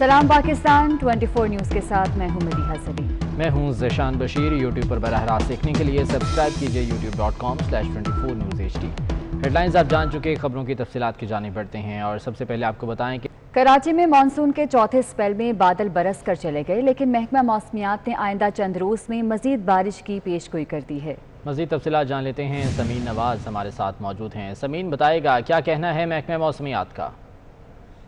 सलाम पाकिस्तान 24 न्यूज़ के साथ मैं हूं मदीहा सलीम। मैं हूं ज़ेशान बशीर। यूट्यूब पर बराह रास्त देखने के लिए सब्सक्राइब कीजिए youtube.com/24 News HD। हेडलाइंस आप जान चुके, खबरों की तफसीलात की जानिब बढ़ते हैं और सबसे पहले आपको बताएं कि कराची में मानसून के चौथे स्पेल में बादल बरस कर चले गए, लेकिन महकमा मौसमियात ने आइंदा चंद रोज़ में मजीद बारिश की पेशगोई कर दी है। मजीद तफसीलात जान लेते हैं। समीन नवाज हमारे साथ मौजूद हैं। समीन, बताएगा क्या कहना है महकमा मौसमियात का?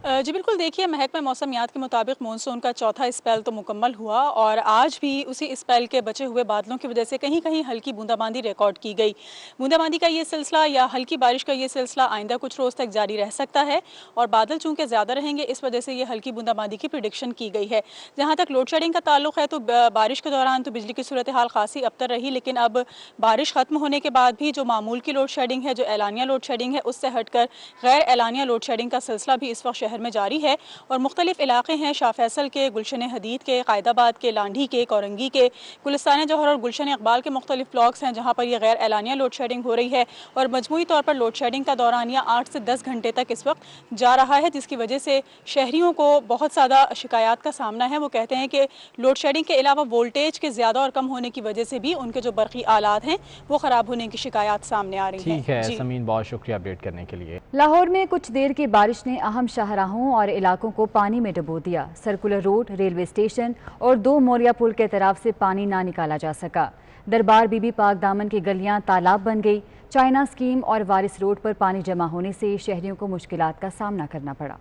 जी बिल्कुल, देखिए महकमा मौसमियात के मुताबिक मानसून का चौथा स्पेल तो मुकम्मल हुआ और आज भी उसी स्पेल के बचे हुए बादलों की वजह से कहीं कहीं हल्की बूंदाबांदी रिकॉर्ड की गई। बूंदाबांदी का ये सिलसिला या हल्की बारिश का ये सिलसिला आइंदा कुछ रोज़ तक जारी रह सकता है और बादल चूँकि ज़्यादा रहेंगे इस वजह से ये हल्की बूंदाबांदी की प्रिडिक्शन की गई है। जहाँ तक लोड शेडिंग का ताल्लुक है तो बारिश के दौरान तो बिजली की सूरत हाल खासी अबतर रही, लेकिन अब बारिश ख़त्म होने के बाद भी जो मामूल की लोड शेडिंग है, जो एलानिया लोड शेडिंग है, उससे हटकर गैर एलानिया लोड शेडिंग का सिलसिला भी इस वक्त शहर में जारी है और मुख्तलिफ इलाके हैं शाह फैसल के, गुलशन हदीद के, कायदाबाद के, लांढी के, कोरंगी के, गुलिस्तान जौहर और गुलशन इकबाल के मुख्तलिफ ब्लॉक्स हैं जहाँ पर यह गैर एलानिया लोड शेडिंग हो रही है और मजमूई तौर पर लोड शेडिंग का दौरानिया 8 से 10 घंटे तक इस वक्त जा रहा है, जिसकी वजह से शहरियों को बहुत ज़्यादा शिकायत का सामना है। वो कहते हैं कि लोड शेडिंग के अलावा वोल्टेज के ज़्यादा और कम होने की वजह से भी उनके जो बरक़ी आलात हैं वो ख़राब होने की शिकायत सामने आ रही है। ठीक है समीन, बहुत शुक्रिया अपडेट करने के लिए। लाहौर में कुछ देर की बारिश ने अहम शाहराहों और इलाकों को पानी में डुबो दिया। सर्कुलर रोड, रेलवे स्टेशन और 2 मोरिया पुल के तरफ से पानी ना निकाला जा सका। दरबार बीबी पाक दामन की गलियां तालाब बन गई। चाइना स्कीम और वारिस रोड पर पानी जमा होने से शहरियों को मुश्किलात का सामना करना पड़ा।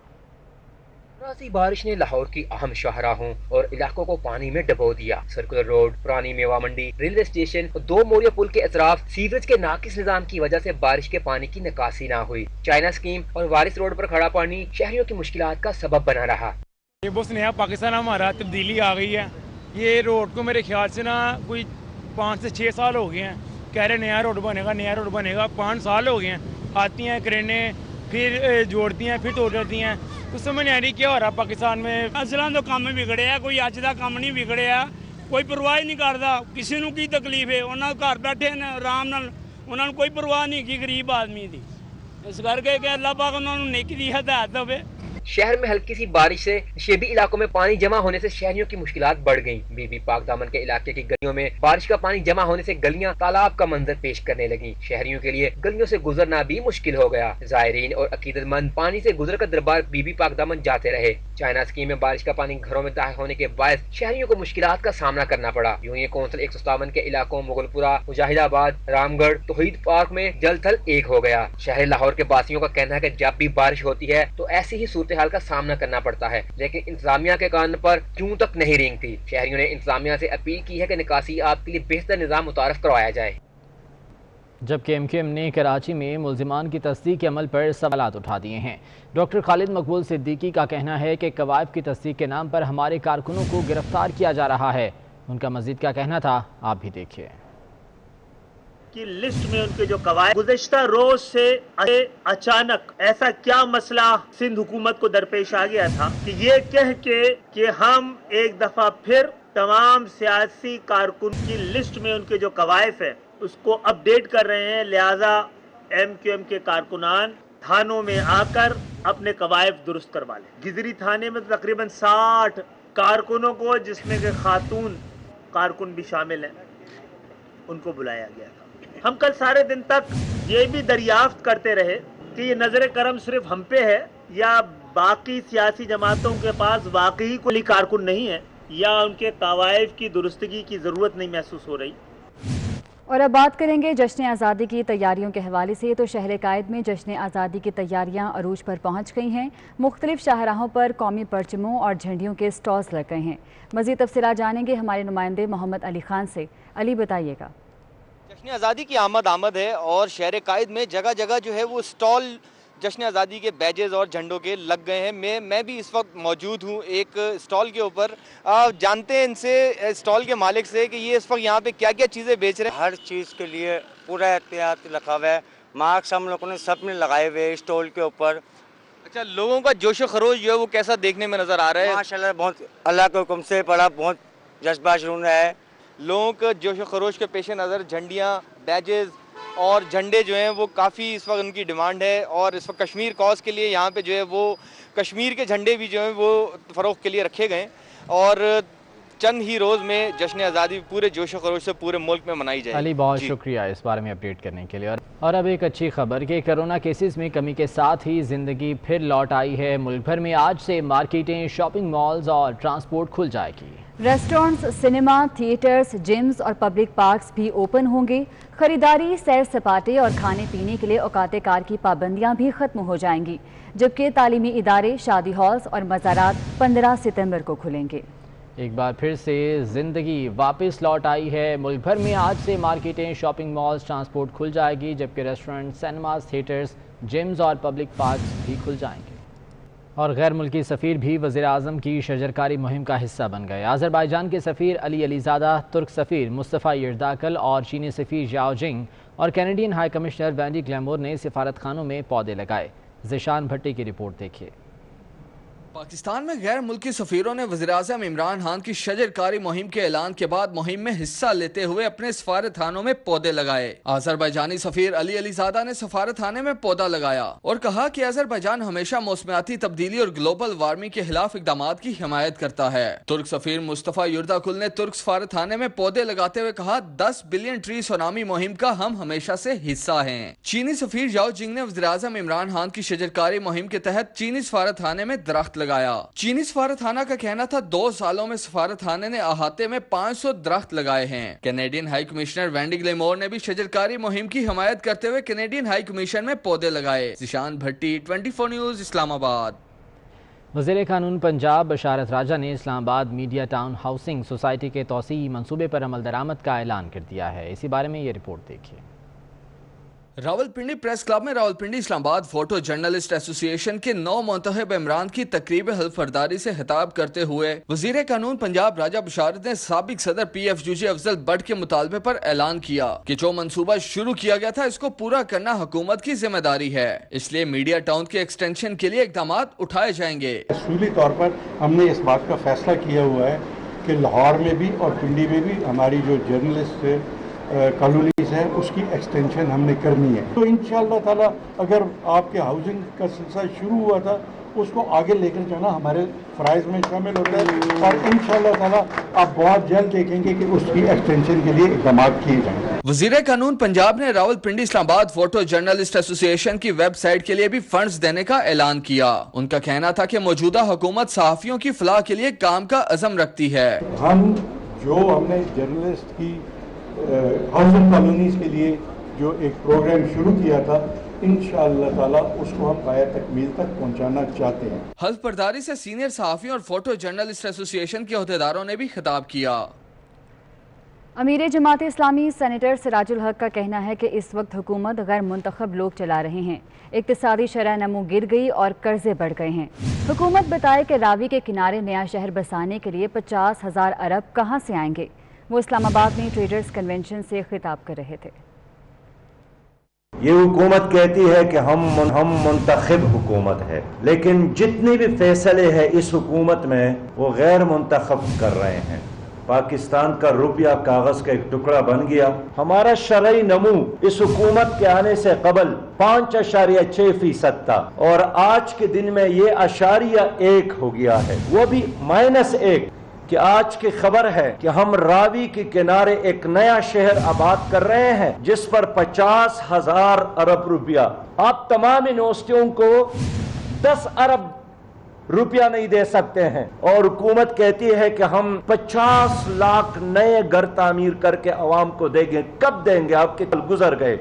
राती बारिश ने लाहौर की अहम शाहराहों और इलाकों को पानी में डुबो दिया। सर्कुलर रोड, पुरानी मेवा मंडी, रेलवे स्टेशन और 2 मोरिया पुल के अतराफ सीवरेज के नाकिस निजाम की वजह से बारिश के पानी की निकासी ना हुई। चाइना स्कीम और वारिस रोड पर खड़ा पानी शहरियों की मुश्किलात का सबब बना रहा। ये बहुत नया पाकिस्तान हमारा तब्दीली आ गई है। ये रोड को मेरे ख्याल से ना कोई 5 से 6 साल हो गए हैं, कह रहे नया रोड बनेगा, नया रोड बनेगा। 5 साल हो गए हैं, आती हैं क्रेनें, फिर जोड़ती हैं, फिर तोड़ देती हैं। तो समझ नहीं आ रही क्या हो रहा पाकिस्तान में। असला तो काम बिगड़े है, कोई अज का काम नहीं बिगड़िया, कोई परवाह नहीं करता किसी को की तकलीफ है। उन्होंने घर बैठे आराम नाल, उन्होंने कोई परवाह नहीं की गरीब आदमी की। इस करके कि अल्लाह पाक उन्होंने नेकी दी हिदायत होवे। शहर में हल्की सी बारिश से नशेबी इलाकों में पानी जमा होने से शहरियों की मुश्किलात बढ़ गईं। बीबी पाक दामन के इलाके की गलियों में बारिश का पानी जमा होने से गलियां तालाब का मंजर पेश करने लगी। शहरियों के लिए गलियों से गुजरना भी मुश्किल हो गया। जायरीन और अकीदतमंद पानी से गुजरकर दरबार बीबी पाक दामन जाते रहे। चाइना स्कीम में बारिश का पानी घरों में दाखिल होने के बायस शहरियों को मुश्किलात का सामना करना पड़ा। यूं ही कौंसिल 157 के इलाकों मुगलपुरा, मुजाहिदाबाद, रामगढ़, तौहीद पार्क में जल थल एक हो गया। शहर लाहौर के बासियों का कहना है कि जब भी बारिश होती है तो ऐसी ही सूरत हाल का सामना करना पड़ता है, लेकिन इंतजामिया के कान पर क्यों तक नहीं रेंगती। शहरियों ने इंतजामिया से अपील की है कि निकासी आप के लिए बेहतर निजाम मुतारफ करवाया जाए। जबकि MQM ने कराची में मुल्जिमान की तस्दीक के अमल पर सवालात उठा दिए हैं। डॉक्टर खालिद मकबूल सिद्दीकी का कहना है कि कवायद की तस्दीक के नाम पर हमारे कारकुनों को गिरफ्तार किया जा रहा है। उनका मजीद क्या कहना था, आप भी देखिए। की लिस्ट में उनके जो कवायद, गुज़श्ता रोज से अचानक ऐसा क्या मसला सिंध हुकूमत को दरपेश आ गया था कि ये कह के कि हम एक दफा फिर तमाम सियासी कारकुन की लिस्ट में उनके जो कवायद है उसको अपडेट कर रहे हैं। लिहाजा MQM के कारकुनान थानों में आकर अपने कवायद दुरुस्त करवा लें। गिजरी थाने में तकरीबन 60 कारकुनों को, जिसमें के खातून कारकुन भी शामिल हैं, उनको बुलाया गया था। हम कल सारे दिन तक ये भी दरियाफ्त करते रहे कि ये नजर करम सिर्फ हम पे है या बाकी सियासी जमातों के पास वाकई कोई कारकुन नहीं है या उनके कवायद की दुरुस्तगी की जरूरत नहीं महसूस हो रही। और अब बात करेंगे जश्न आज़ादी की तैयारियों के हवाले से। तो शहर कायद में जश्न आज़ादी की तैयारियां अरूज पर पहुंच गई हैं। मुख्तलिफ शाहराहों पर कौमी परचमों और झंडियों के स्टॉल्स लग गए हैं। मज़ीद तफसीलात जानेंगे हमारे नुमाइंदे मोहम्मद अली खान से। अली, बताइएगा। जश्न आज़ादी की आमद है और शहर कायद में जगह जगह जो है वो स्टॉल जश्न आज़ादी के बैजेस और झंडों के लग गए हैं। मैं भी इस वक्त मौजूद हूँ एक स्टॉल के ऊपर। जानते हैं इनसे, स्टॉल के मालिक से, कि ये इस वक्त यहाँ पे क्या क्या चीज़ें बेच रहे हैं। हर चीज़ के लिए पूरा एहतियात रखा हुआ है। मार्क्स हम लोगों ने सब में लगाए हुए स्टॉल के ऊपर। अच्छा, लोगों का जोशो खरोश जो है वो कैसा देखने में नज़र आ रहा है? माशाल्लाह बहुत अल्लाह के हुक्म से बड़ा बहुत जज्बा शुरू है। लोगों का जोशो खरोश के पेश नज़र झंडियाँ, बैजेस और झंडे जो हैं वो काफ़ी इस वक्त उनकी डिमांड है और इस वक्त कश्मीर कॉज के लिए यहाँ पे जो है वो کشمیر کے جھنڈے بھی جو ہیں وہ فروخت کے لیے رکھے گئے اور چند ہی روز میں جشن آزادی پورے جوش و خروش سے پورے ملک میں منائی جائے. علی بہت شکریہ اس بارے میں اپڈیٹ کرنے کے لیے. اور اب ایک اچھی خبر کہ کرونا کیسز میں کمی کے ساتھ ہی زندگی پھر لوٹ آئی ہے. ملک بھر میں آج سے مارکیٹیں، شاپنگ مالز اور ٹرانسپورٹ کھل جائے گی. ریسٹورنٹس، سنیما، تھیٹرز، جمز اور پبلک پارکس بھی اوپن ہوں گے. خریداری، سیر سپاٹے اور کھانے پینے کے لیے اوقات کار کی پابندیاں بھی ختم ہو جائیں گی، جبکہ تعلیمی ادارے، شادی ہالز اور مزارات 15 ستمبر کو کھلیں گے. ایک بار پھر سے زندگی واپس لوٹ آئی ہے. ملک بھر میں آج سے مارکیٹیں، شاپنگ مالز، ٹرانسپورٹ کھل جائے گی، جبکہ ریسٹورنٹ، سینماز، تھیٹرز، جمز اور پبلک پارکس بھی کھل جائیں گے. اور غیر ملکی سفیر بھی وزیر اعظم کی شجرکاری مہم کا حصہ بن گئے. آذربائیجان کے سفیر علی علیزادہ، ترک سفیر مصطفیٰ یرداکل اور چینی سفیر ژاؤ جنگ اور کینیڈین ہائی کمشنر وینڈی گلیمور نے سفارت خانوں میں پودے لگائے. ذیشان بھٹی کی رپورٹ دیکھیے. پاکستان میں غیر ملکی سفیروں نے وزیراعظم عمران خان کی شجرکاری مہم کے اعلان کے بعد مہم میں حصہ لیتے ہوئے اپنے سفارت خانوں میں پودے لگائے. آذربائیجانی سفیر علی علیزادہ نے سفارت خانے میں پودا لگایا اور کہا کہ آذربائیجان ہمیشہ موسمیاتی تبدیلی اور گلوبل وارمنگ کے خلاف اقدامات کی حمایت کرتا ہے. ترک سفیر مصطفیٰ یرداکل نے ترک سفارت خانے میں پودے لگاتے ہوئے کہا 10 بلین ٹری سونامی مہم کا ہم ہمیشہ سے حصہ ہیں. چینی سفیر ژاؤ جنگ نے وزیراعظم عمران خان کی شجرکاری مہم کے تحت چینی سفارت خانے میں درخت لگایا. چینی سفارت خانہ کا کہنا تھا 2 سالوں میں سفارت خانے نے احاطے میں 500 درخت لگائے ہیں. کینیڈین ہائی کمشنر وینڈی گلیمور نے بھی شجرکاری مہم کی حمایت کرتے ہوئے کینیڈین ہائی کمیشن میں پودے لگائے. ذیشان بھٹی، 24 نیوز، اسلام آباد. وزیر قانون پنجاب بشارت راجہ نے اسلام آباد میڈیا ٹاؤن ہاؤسنگ سوسائٹی کے توسیعی منصوبے پر عمل درآمد کا اعلان کر دیا ہے. اسی بارے میں یہ رپورٹ دیکھیے. راولپنڈی پریس کلب میں راولپنڈی اسلام آباد فوٹو جرنلسٹ ایسوسی ایشن کے 9 منتخب امران کی تقریب حلف برداری سے خطاب کرتے ہوئے وزیر قانون پنجاب راجہ بشارت نے سابق صدر PFUG افضل بٹ کے مطالبے پر اعلان کیا کہ جو منصوبہ شروع کیا گیا تھا اس کو پورا کرنا حکومت کی ذمہ داری ہے، اس لیے میڈیا ٹاؤن کے ایکسٹینشن کے لیے اقدامات اٹھائے جائیں گے. اصولی طور پر ہم نے اس بات کا فیصلہ کیا ہوا ہے کہ لاہور میں بھی اور پنڈی میں بھی ہماری جو جرنلسٹ کالونیز ہیں اس کی ایکسٹینشن ہم نے کرنی ہے. تو انشاءاللہ تعالی اگر آپ کے ہاؤسنگ کا سلسلہ شروع ہوا تھا اس کو آگے لے کر جانا ہمارے فرائض میں شامل ہوتا ہے اور انشاءاللہ تعالی آپ بہت جلد دیکھیں گے کہ اس کی ایکسٹینشن کے لیے اقدامات کیے جائیں گے. وزیر قانون پنجاب نے راولپنڈی اسلام آباد فوٹو جرنلسٹ ایسوسی ایشن کی ویب سائٹ کے لیے بھی فنڈز دینے کا اعلان کیا. ان کا کہنا تھا کہ موجودہ حکومت صحافیوں کی فلاح کے لیے کام کا عزم رکھتی ہے. ہم نے جرنلسٹ کی ہاؤسنگ کالونیز کے لیے جو ایک پروگرام شروع کیا تھا انشاءاللہ تعالی اس کو ہم پایہ تکمیل تک پہنچانا چاہتے ہیں. حلف برداری سے سینئر صحافیوں اور فوٹو جرنلسٹ ایسوسی ایشن کے عہدیداروں نے بھی خطاب کیا. امیر جماعت اسلامی سینیٹر سراج الحق کا کہنا ہے کہ اس وقت حکومت غیر منتخب لوگ چلا رہے ہیں. اقتصادی شرح نمو گر گئی اور قرضے بڑھ گئے ہیں. حکومت بتائے کہ راوی کے کنارے نیا شہر بسانے کے لیے 50,000 ارب کہاں سے آئیں گے. وہ اسلام آباد میں ٹریڈرز کنونشن سے خطاب کر رہے تھے. یہ حکومت کہتی ہے کہ ہم منتخب حکومت ہے، لیکن جتنے بھی فیصلے ہیں اس حکومت میں وہ غیر منتخب کر رہے ہیں. پاکستان کا روپیہ کاغذ کا ایک ٹکڑا بن گیا. ہمارا شرعی نمو اس حکومت کے آنے سے قبل 5.6% تھا اور آج کے دن میں یہ 1.1 ہو گیا ہے، وہ بھی -1. کہ آج کی خبر ہے کہ ہم راوی کے کنارے ایک نیا شہر آباد کر رہے ہیں جس پر 50,000 ارب روپیہ. آپ تمام یونیورسٹیوں کو 10 ارب روپیہ نہیں دے سکتے ہیں اور حکومت کہتی ہے کہ ہم 50 لاکھ نئے گھر تعمیر کر کے عوام کو دیں گے. کب دیں گے؟ آپ کے کل گزر گئے.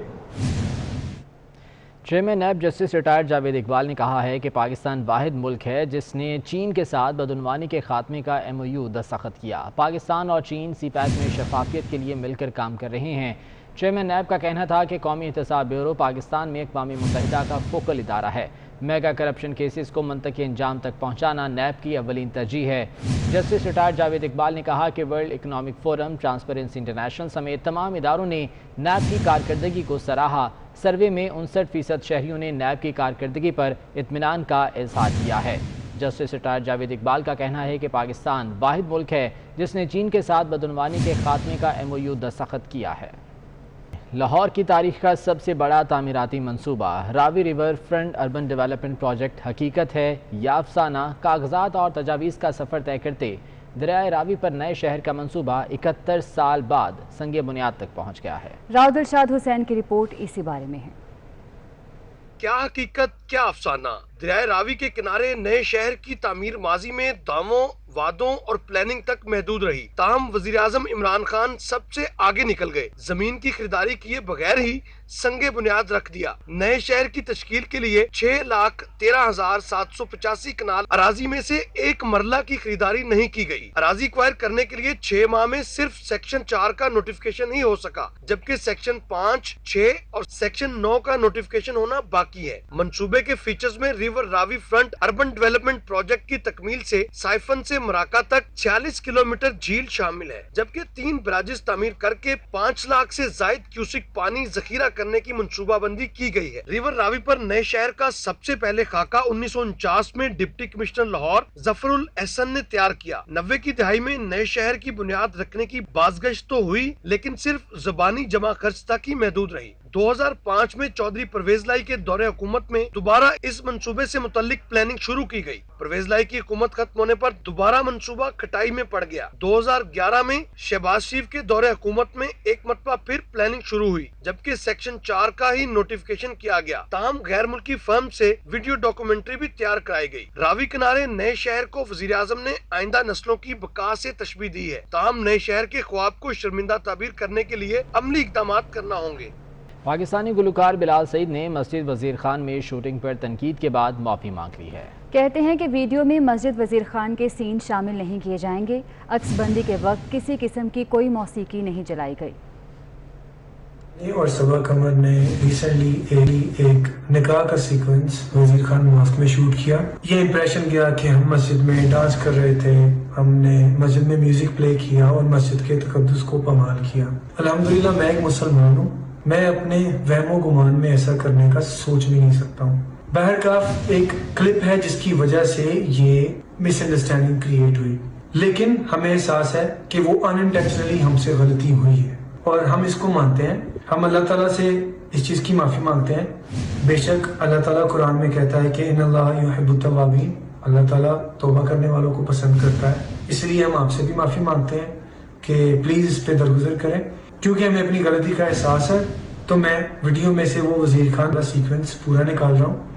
Chairman NAB justice retired Javed Iqbal نے کہا ہے کہ پاکستان واحد ملک ہے جس نے چین کے ساتھ بدعنوانی کے خاتمے کا MOU دستخط کیا. پاکستان اور چین سی پیک میں شفافیت کے لیے مل کر کام کر رہے ہیں. چیئرمین نیب کا کہنا تھا کہ قومی احتساب بیورو پاکستان میں اقوام متحدہ کا فوکل ادارہ ہے. میگا کرپشن کیسز کو منطقی انجام تک پہنچانا نیب کی اولین ترجیح ہے. جسٹس ریٹائرڈ جاوید اقبال نے کہا کہ world economic forum, transparency international سمیت تمام اداروں نے نیب کی کارکردگی کو سراہا. سروے میں 59% شہریوں نے نیب کی کارکردگی پر اطمینان کا اظہار کیا ہے. جسٹس ریٹائرڈ جاوید اقبال کا کہنا ہے کہ پاکستان واحد ملک ہے جس نے چین کے ساتھ بدعنوانی کے خاتمے کا MOU دستخط کیا ہے. लाहौर की तारीख का सबसे बड़ा तामीराती मंसूबा Ravi river front urban development project हकीकत है या अफसाना। कागजात और तजावीज़ का सफ़र तय करते दरियाए रावी पर नए शहर का मंसूबा 71 साल बाद संगे बुनियाद तक पहुँच गया है। राव दिलशाद हुसैन की रिपोर्ट इसी बारे में है। क्या हकीकत क्या अफसाना। दरियाए रावी के किनारे नए शहर की तामीर माजी में दावों, वादों और प्लानिंग तक महदूद रही। ताहम वजीर आजम इमरान खान सबसे आगे निकल गए। जमीन की खरीदारी किए बगैर ही संगे बुनियाद रख दिया। नए शहर की तश्कील के लिए 6,13,785 कनाल अराजी में से एक मरला की खरीदारी नहीं की गई। अराजी एक्वायर करने के लिए 6 माह में सिर्फ सेक्शन 4 का नोटिफिकेशन ही हो सका, जबकि सेक्शन 5, 6 और सेक्शन 9 का नोटिफिकेशन होना बाकी है। मंसूबे के फीचर्स में river Ravi front urban development project की तकमील से साइफन से मराका तक 46 किलोमीटर झील शामिल है, जबकि 3 बराजिस तामीर करके 5 लाख से जायद क्यूसिक पानी जखीरा करने की मंसूबाबंदी की गई है। रिवर रावी पर नए शहर का सबसे पहले खाका 1949 में डिप्टी कमिश्नर लाहौर जफरुल एहसन ने तैयार किया। 90 की दहाई में नए शहर की बुनियाद रखने की बाज़गश्त तो हुई, लेकिन सिर्फ ज़बानी जमा खर्च तक ही महदूद रही। 2005 में चौधरी परवेज लाई के दौरे हुकूमत में दोबारा इस मंसूबे से मुतल्लिक प्लानिंग शुरू की गई। परवेज लाई की हुकूमत खत्म होने पर दोबारा मंसूबा खटाई में पड़ गया। 2011 में शहबाज शरीफ के दौरे हुकूमत में एक मरतबा फिर प्लानिंग शुरू हुई, जबकि सेक्शन 4 का ही नोटिफिकेशन किया गया। ताहम गैर मुल्की फर्म से वीडियो डॉक्यूमेंट्री भी तैयार कराई गई। रावी किनारे नए शहर को वजीर आजम ने आइंदा नस्लों की बका से तशबीह दी है। ताहम नए शहर के ख्वाब को शर्मिंदा ताबीर करने के लिए अमली इक़दामात करना होंगे। पाकिस्तानी गुलकार बिलाल सईद ने मस्जिद वजीर खान में शूटिंग पर तनकीद के बाद माफ़ी मांग ली है। कहते हैं कि वीडियो में मस्जिद वजीर खान के सीन शामिल नहीं किए जाएंगे। अक्सबंदी के वक्त किसी किस्म की कोई मौसीकी नहीं चलाई गई। और सबा कमर ने रिसेंटली एक निकाह का सीक्वेंस वजीर खान मॉस्क में शूट किया। ये इंप्रेशन गया कि हम मस्जिद में डांस कर रहे थे, हमने मस्जिद में म्यूजिक प्ले किया और मस्जिद के तकद्दुस को पमाल किया। अल्हम्दुलिल्लाह मैं एक मुसलमान हूँ, मैं अपने वहमो गुमान में ऐसा करने का सोच भी नहीं सकता हूँ। बहरकाफ एक क्लिप है जिसकी वजह से ये मिसअंडरस्टैंडिंग क्रिएट हुई, लेकिन हमें एहसास है कि वो अनइंटेंशनली हमसे गलती हुई है और हम इसको मानते हैं। हम अल्लाह ताला से इस चीज़ की माफ़ी मांगते हैं। बेशक अल्लाह ताला कुरान में कहता है कि इन्नल्लाह युहिब्बुत तव्वाबीन, अल्लाह ताला तौबा करने वालों को पसंद करता है। इसलिए हम आपसे भी माफ़ी मांगते हैं कि प्लीज़ इस पे दरगुजर करें। क्योंकि हमें अपनी गलती का एहसास है, तो मैं वीडियो में से वो वजीर खान का सीक्वेंस पूरा निकाल रहा हूँ।